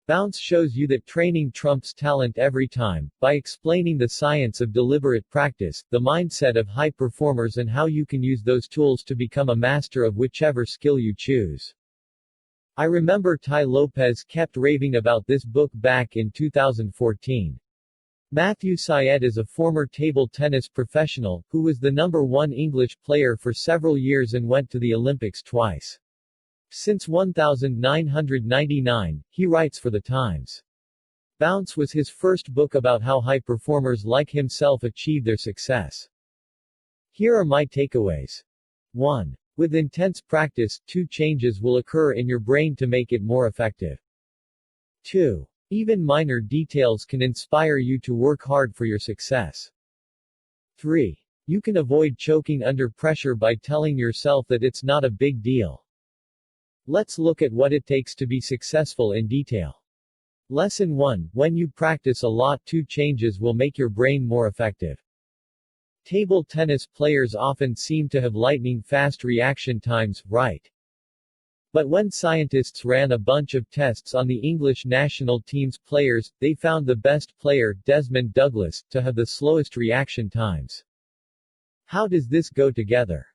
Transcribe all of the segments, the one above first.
Bounce shows you that training trumps talent every time, by explaining the science of deliberate practice, the mindset of high performers and how you can use those tools to become a master of whichever skill you choose. I remember Tai Lopez kept raving about this book back in 2014. Matthew Syed is a former table tennis professional, who was the #1 English player for several years and went to the Olympics twice. Since 1999, he writes for The Times. Bounce was his first book about how high performers like himself achieve their success. Here are my takeaways. 1. With intense practice, 2 changes will occur in your brain to make it more effective. 2. Even minor details can inspire you to work hard for your success. 3. You can avoid choking under pressure by telling yourself that it's not a big deal. Let's look at what it takes to be successful in detail. Lesson 1. When you practice a lot, 2 changes will make your brain more effective. Table tennis players often seem to have lightning-fast reaction times, right? But when scientists ran a bunch of tests on the English national team's players, they found the best player, Desmond Douglas, to have the slowest reaction times. How does this go together?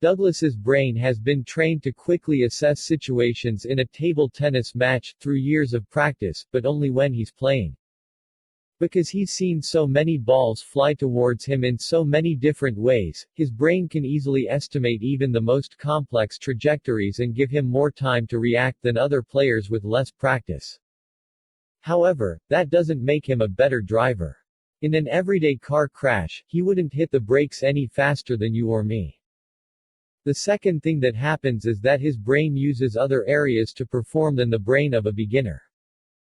Douglas's brain has been trained to quickly assess situations in a table tennis match through years of practice, but only when he's playing. Because he's seen so many balls fly towards him in so many different ways, his brain can easily estimate even the most complex trajectories and give him more time to react than other players with less practice. However, that doesn't make him a better driver. In an everyday car crash, he wouldn't hit the brakes any faster than you or me. The second thing that happens is that his brain uses other areas to perform than the brain of a beginner.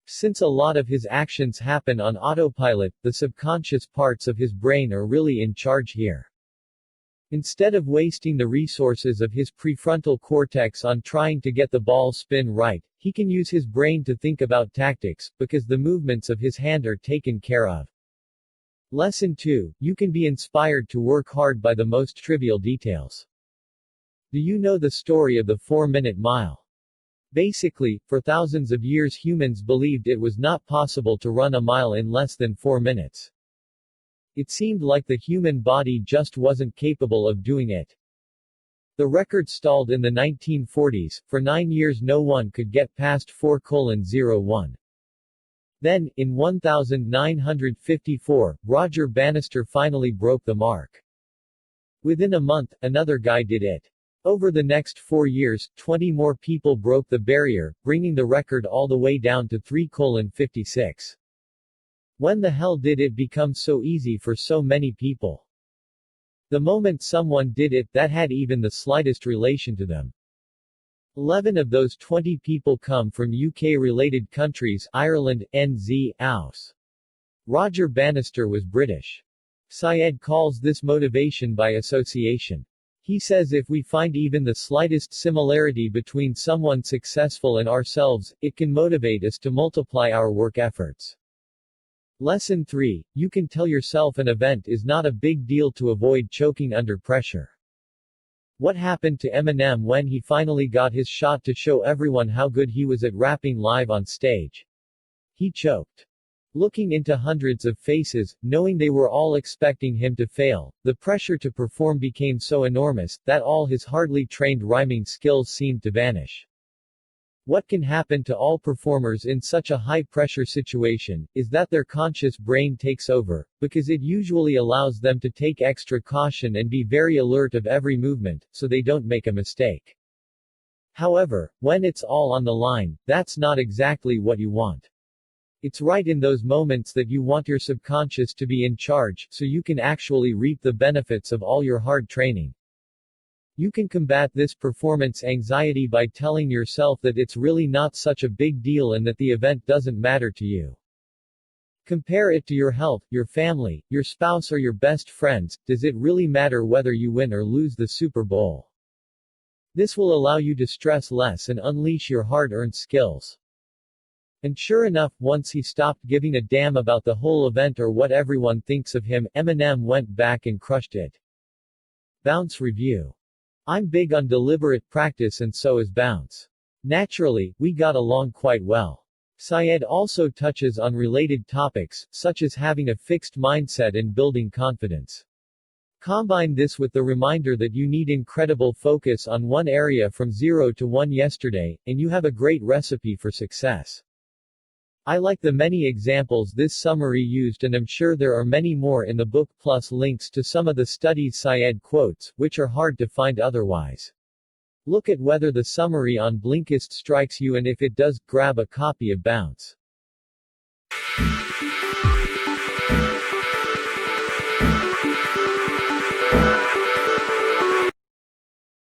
Since a lot of his actions happen on autopilot, the subconscious parts of his brain are really in charge here. Instead of wasting the resources of his prefrontal cortex on trying to get the ball spin right, he can use his brain to think about tactics, because the movements of his hand are taken care of. Lesson 2. You can be inspired to work hard by the most trivial details. Do you know the story of the 4-minute mile? Basically, for thousands of years humans believed it was not possible to run a mile in less than 4 minutes. It seemed like the human body just wasn't capable of doing it. The record stalled in the 1940s, for 9 years no one could get past 4:01. Then, in 1954, Roger Bannister finally broke the mark. Within a month, another guy did it. Over the next 4 years, 20 more people broke the barrier, bringing the record all the way down to 3:56. When the hell did it become so easy for so many people? The moment someone did it that had even the slightest relation to them. 11 of those 20 people come from UK-related countries, Ireland, NZ, Aus. Roger Bannister was British. Syed calls this motivation by association. He says if we find even the slightest similarity between someone successful and ourselves, it can motivate us to multiply our work efforts. Lesson 3. You can tell yourself an event is not a big deal to avoid choking under pressure. What happened to Eminem when he finally got his shot to show everyone how good he was at rapping live on stage? He choked. Looking into hundreds of faces, knowing they were all expecting him to fail, the pressure to perform became so enormous, that all his hardly trained rhyming skills seemed to vanish. What can happen to all performers in such a high-pressure situation, is that their conscious brain takes over, because it usually allows them to take extra caution and be very alert of every movement, so they don't make a mistake. However, when it's all on the line, that's not exactly what you want. It's right in those moments that you want your subconscious to be in charge, so you can actually reap the benefits of all your hard training. You can combat this performance anxiety by telling yourself that it's really not such a big deal and that the event doesn't matter to you. Compare it to your health, your family, your spouse or your best friends. Does it really matter whether you win or lose the Super Bowl? This will allow you to stress less and unleash your hard-earned skills. And sure enough, once he stopped giving a damn about the whole event or what everyone thinks of him, Eminem went back and crushed it. Bounce Review. I'm big on deliberate practice and so is Bounce. Naturally, we got along quite well. Syed also touches on related topics, such as having a fixed mindset and building confidence. Combine this with the reminder that you need incredible focus on one area from 0 to 1 yesterday, and you have a great recipe for success. I like the many examples this summary used and am sure there are many more in the book plus links to some of the studies Syed quotes, which are hard to find otherwise. Look at whether the summary on Blinkist strikes you and if it does, grab a copy of Bounce.